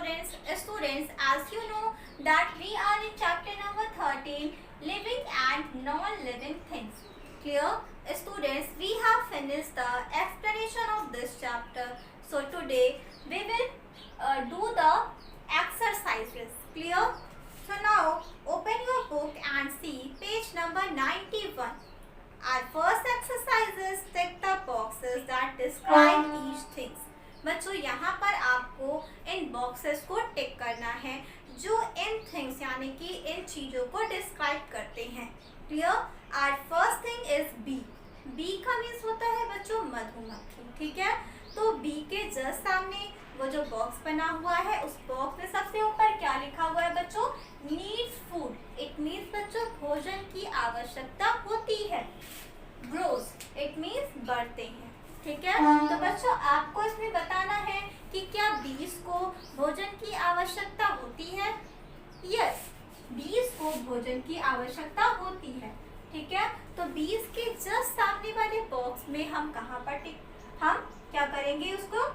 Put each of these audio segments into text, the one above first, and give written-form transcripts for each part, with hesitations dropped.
students, as you know that we are in chapter number 13, living and non-living things. Clear? Students, we have finished the explanation of this chapter. So today we will do the exercises. Clear? So now open your book and see page number 91. Our first exercise is tick the boxes that describe each things. बच्चों यहाँ पर आपको इन boxes को टिक करना है जो in things यानी कि इन चीज़ों को डिस्क्राइब करते हैं. Clear? Our first thing is B. B का मीन्स होता है बच्चों मधुमक्खी. ठीक है, तो बी के जस्ट सामने वो जो बॉक्स बना हुआ है उस बॉक्स में सबसे ऊपर क्या लिखा हुआ है बच्चों? Needs food. इट मीन्स बच्चों भोजन की आवश्यकता होती है. ग्रोस इट मीन्स बढ़ते हैं. ठीक है, तो बच्चों आपको इसमें बताना है कि क्या बीज को भोजन की आवश्यकता होती है? यस, बीज को भोजन की आवश्यकता होती है. ठीक है, तो बीज के जस्ट सामने वाले बॉक्स में हम कहाँ पर टिक, हम क्या करेंगे उसको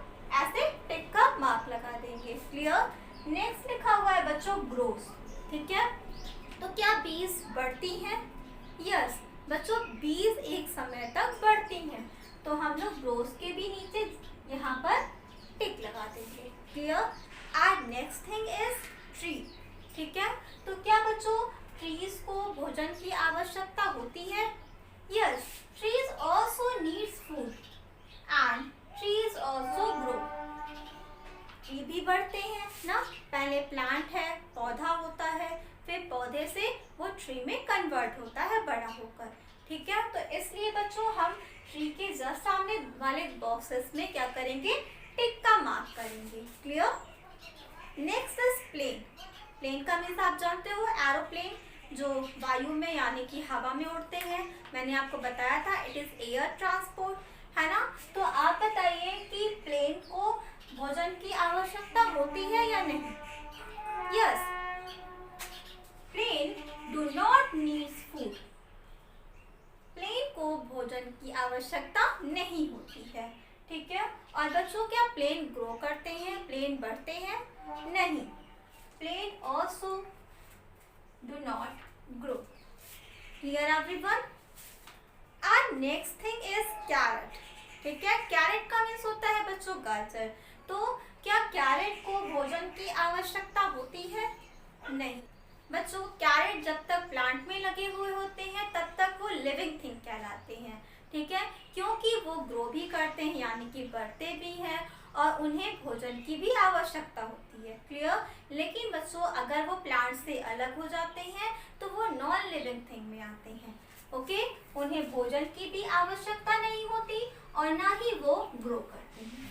ऐसे टिक का मार्क लगा देंगे. क्लियर? नेक्स्ट लिखा हुआ है बच्चों ग्रोस. ठीक है, तो क्या बीज बढ़ती हैं? यस बच्चों, बीज एक समय तक बढ़ती हैं, तो हम लोग ग्रोस के भी नीचे यहाँ पर टिक लगा देंगे. Clear? Our next thing is tree. ठीक है, तो क्या बच्चों ट्रीज को भोजन की आवश्यकता होती है? Yes, trees also needs food and trees also grow. Tree भी बढ़ते हैं ना, पहले प्लांट है, पौधा होता है, फिर पौधे से वो ट्री में कन्वर्ट होता है बड़ा होकर. ठीक है, तो इसलिए बच्चों हम ट्री के जस्ट सामने वाले बॉक्सेस में क्या करेंगे? टिक का मार्क करेंगे. Clear? Next is plane. Plane का मीन्स आप जानते हो एरोप्लेन जो वायु में यानी कि हवा में उड़ते हैं. मैंने आपको बताया था इट इज एयर ट्रांसपोर्ट, है ना. तो आप बताइए कि प्लेन को भोजन की आवश्यकता होती है या नहीं? Yes, plane do not needs food. Plane को भोजन की आवश्यकता नहीं होती है. ठीक है, और बच्चों क्या प्लेन ग्रो करते हैं, प्लेन बढ़ते हैं? नहीं, plane also do not grow. Clear everyone? Our next thing is carrot. ठीक है, कैरेट का मीन्स होता है बच्चों गाजर. तो क्या कैरेट को भोजन की आवश्यकता होती है? नहीं बच्चों, कैरेट जब तक प्लांट में लगे हुए होते हैं तब तक वो लिविंग थिंग कहलाते हैं. ठीक है, क्योंकि वो ग्रो भी करते हैं यानी कि बढ़ते भी हैं और उन्हें भोजन की भी आवश्यकता होती है. क्लियर? लेकिन बच्चों अगर वो प्लांट से अलग हो जाते हैं तो वो नॉन लिविंग थिंग में आते हैं. ओके, उन्हें भोजन की भी आवश्यकता नहीं होती और ना ही वो ग्रो करते हैं.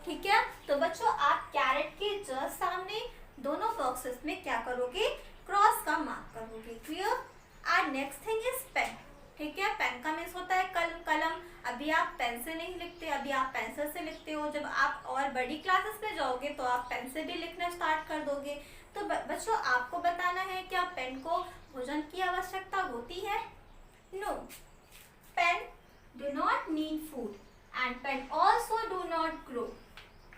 ठीक है, तो बच्चों आप कैरेट के जस्ट सामने दोनों बॉक्सेस में क्या करोगे? क्रॉस का मार्क करोगे. Clear? Our next thing is pen. ठीक है, पेन का मीन्स होता है कलम. अभी आप पेन से नहीं लिखते, अभी आप पेंसिल से लिखते हो. जब आप और बड़ी क्लासेस में जाओगे तो आप पेन से भी लिखना स्टार्ट कर दोगे. तो बच्चों आपको बताना है क्या पेन को भोजन की आवश्यकता होती है? No, pen do not need food and pen also do not grow.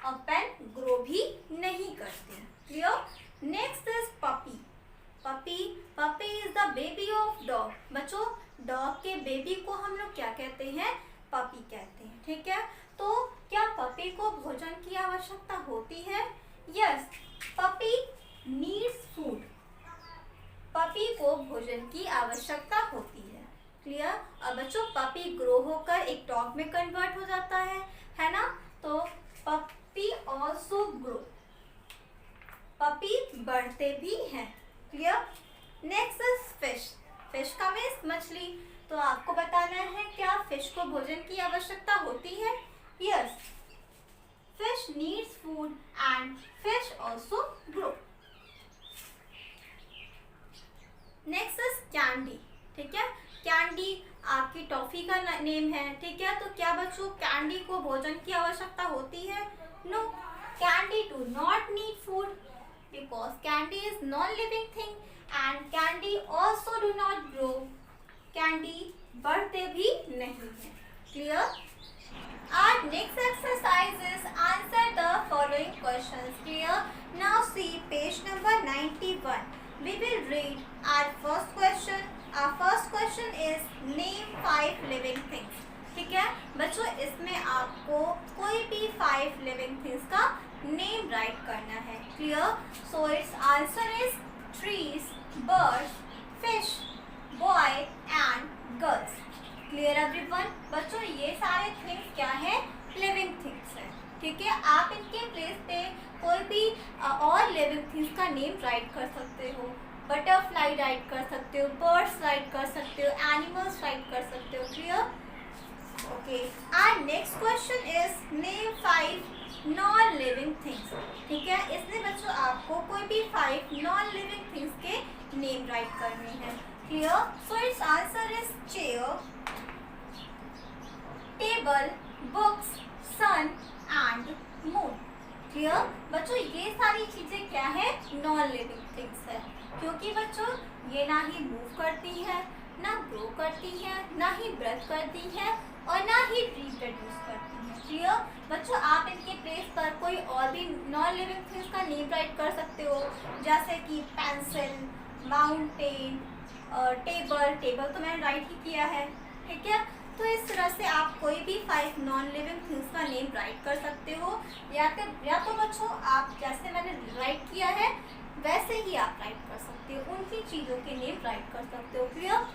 और पेन ग्रो भी नहीं करते. Clear? Next is puppy. Puppy is the baby of dog. बच्चों डॉग के बेबी को हम लोग क्या कहते हैं? पपी कहते हैं. ठीक है, तो क्या पपी को भोजन की आवश्यकता होती है? Yes, puppy needs food. Puppy को भोजन की आवश्यकता होती है. क्लियर? और बच्चों पपी ग्रो होकर एक डॉग में कन्वर्ट हो जाता है ना. तो पपी ऑल्सो ग्रो. पपी बढ़ते भी हैं. Clear? Next is fish. Fish का मीन्स मछली. तो आपको बताना है क्या फिश को भोजन की आवश्यकता होती है? Yes, fish needs food and fish also grow. Next is candy. ठीक है, कैंडी आपकी टॉफी का नेम है. ठीक है, तो क्या बच्चों कैंडी को भोजन की आवश्यकता होती है? No, candy do not need food because candy is non-living thing and candy also do not grow. Candy बढ़ते भी नहीं है. Clear? Our next exercise is answer the following questions. Clear? Now see page number 91. We will read our first question. Our first question is name 5 living things. ठीक है बच्चों, इसमें आपको कोई भी 5 living things का नेम राइट करना है. Clear? So its answer is trees, birds, fish, boy and girls. Clear everyone? बच्चों ये सारे थिंग्स क्या है? लिविंग थिंग्स है. ठीक है, आप इनके प्लेस पे कोई भी और लिविंग थिंग्स का नेम राइट कर सकते हो. बटरफ्लाई राइट कर सकते हो, बर्ड्स राइट कर सकते हो, एनिमल्स राइट कर सकते हो. Clear? Okay, our next question is name 5 non living things. ठीक है, इसमें बच्चों आपको कोई भी 5 नॉन लिविंग थिंग्स के नेम राइट करने हैं. Clear? So its answer is chair, table, books, sun and moon. Clear? बच्चों ये सारी चीजें क्या है? नॉन लिविंग थिंग्स है, क्योंकि बच्चों ये ना ही मूव करती है, ना ग्रो करती है, ना ही ब्रेथ करती है और ना ही रिप्रोड्यूस करती है. क्लियर? बच्चों आप इनके प्लेस पर कोई और भी नॉन लिविंग थिंग्स का नेम राइट कर सकते हो, जैसे कि पेंसिल, माउंटेन, टेबल तो मैंने राइट ही किया है. ठीक है, तो इस तरह से आप कोई भी 5 नॉन लिविंग थिंग्स का नेम राइट कर सकते हो, या तो बच्चों आप जैसे मैंने राइट किया है वैसे ही आप राइट कर सकते हो, उनकी चीज़ों के नेम राइट कर सकते हो. क्लियर?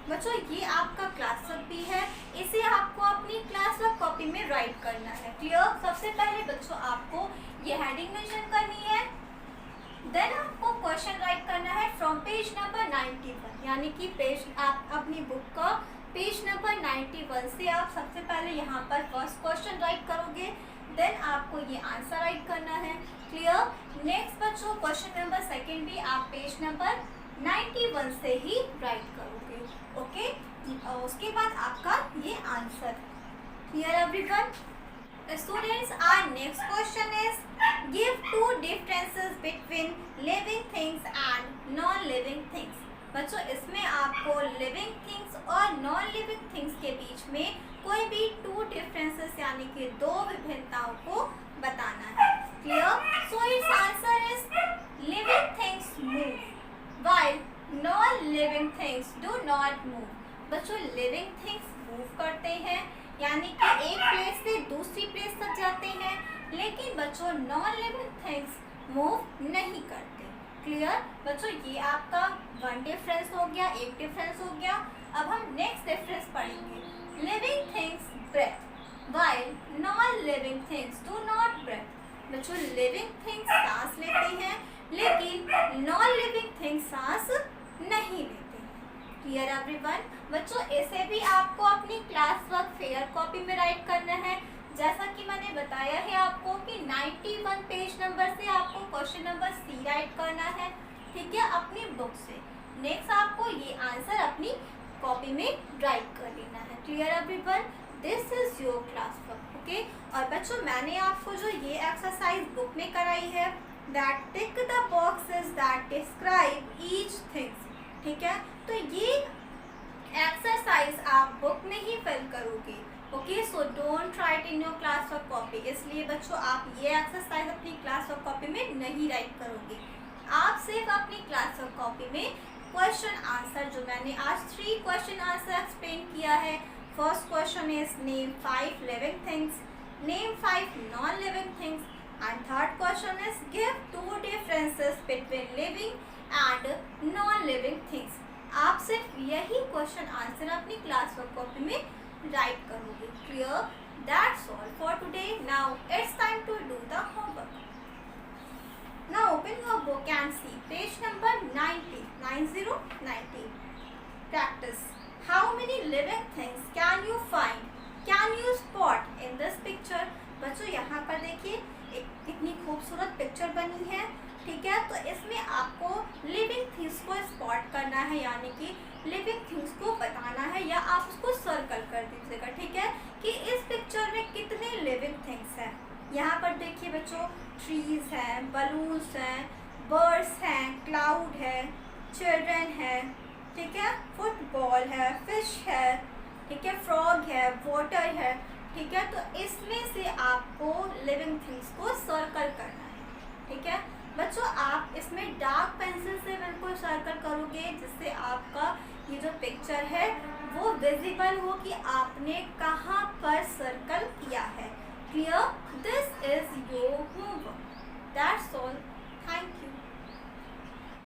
बच्चों ये आपका क्लास वर्क भी है, इसे आपको अपनी क्लास वर्क कॉपी में राइट करना है. क्लियर? सबसे पहले बच्चों आपको ये हेडिंग मेंशन करनी है, देन आपको क्वेश्चन राइट करना है फ्रॉम पेज नंबर 91, यानी कि पेज आप अपनी बुक का पेज नंबर 91 से आप सबसे पहले यहाँ पर फर्स्ट क्वेश्चन राइट करोगे, देन आपको ये आंसर राइट करना है. क्लियर? नेक्स्ट बच्चों क्वेश्चन नंबर 2 भी आप पेज नंबर 91 से ही राइट करोगे. ओके, उसके बाद आपका ये answer. Clear everyone? Students, our next question is give 2 differences between living things and non-living things. बच्चों इसमें आपको लिविंग थिंग्स और नॉन लिविंग थिंग्स के बीच में कोई भी 2 डिफरेंसेस यानी कि 2 विभिन्नताओं को बताना है. Clear? So its answer is living things move while non living things do not move. बच्चों लिविंग थिंग्स मूव करते हैं, यानी कि एक प्लेस से दूसरी प्लेस तक जाते हैं, लेकिन बच्चों नॉन लिविंग थिंग्स मूव नहीं करते. क्लियर? बच्चों ये आपका 1 डिफरेंस हो गया, एक डिफरेंस हो गया. अब हम नेक्स्ट डिफरेंस पढ़ेंगे. Living things breathe while non living things do not breathe. बच्चों लिविंग थिंग्स सांस लेते हैं, लेकिन नॉन लिविंग थिंग्स सांस नहीं लेते हैं. Clear everyone? बच्चों इसे भी आपको अपनी क्लास वर्क फेयर कॉपी में राइट करना है, जैसा कि मैंने बताया है आपको कि 91 पेज नंबर से आपको क्वेश्चन नंबर C राइट करना है. ठीक है, अपनी बुक से. नेक्स्ट आपको ये आंसर अपनी कॉपी में राइट कर लेना है. Clear everyone? This is your class work. Okay, और बच्चों मैंने आपको जो ये एक्सरसाइज बुक में कराई है, that tick the boxes that describe each things. ठीक है, तो ये एक्सरसाइज आप बुक में ही फिल करोगे. Okay, so don't write in your class work copy. इसलिए बच्चों आप ये एक्सरसाइज अपनी क्लास वर्क कॉपी में नहीं राइट करोगे. आप सिर्फ अपनी क्लास वर्क कॉपी में क्वेश्चन आंसर, जो मैंने आज 3 क्वेश्चन आंसर एक्सप्लेन किया है. First question is name 5 living things, name 5 non living things, and third question is give 2 differences between living and non living things. आप सिर्फ यही क्वेश्चन आंसर अपनी क्लास वर्क कॉपी में राइट करोगे. Clear? That's all for today. Now it's time to do the homework. Now open your book and see page number 90. Practice. How many living things can you find? Can you spot in this picture? बच्चों यहाँ पर देखिए एक कितनी खूबसूरत picture बनी है. ठीक है, तो इसमें आपको लिविंग थिंग्स को स्पॉट करना है, यानी कि लिविंग थिंग्स को बताना है, या आप उसको सर्कल कर दीजिएगा. ठीक है, कि इस पिक्चर में कितने लिविंग थिंग्स हैं. यहाँ पर देखिए बच्चों, ट्रीज हैं, बलून्स हैं, बर्ड्स हैं, क्लाउड है, चिल्ड्रन है. ठीक है, फुटबॉल है, फिश है. ठीक है, फ्रॉग है, वाटर है. ठीक है, तो इसमें से आपको लिविंग थिंग्स को सर्कल करना है। ठीक है बच्चों, आप इसमें डार्क पेंसिल से बिल्कुल सर्कल करोगे जिससे आपका ये जो पिक्चर है वो विजिबल हो कि आपने कहाँ पर सर्कल किया है। Clear? This is your homework. That's all.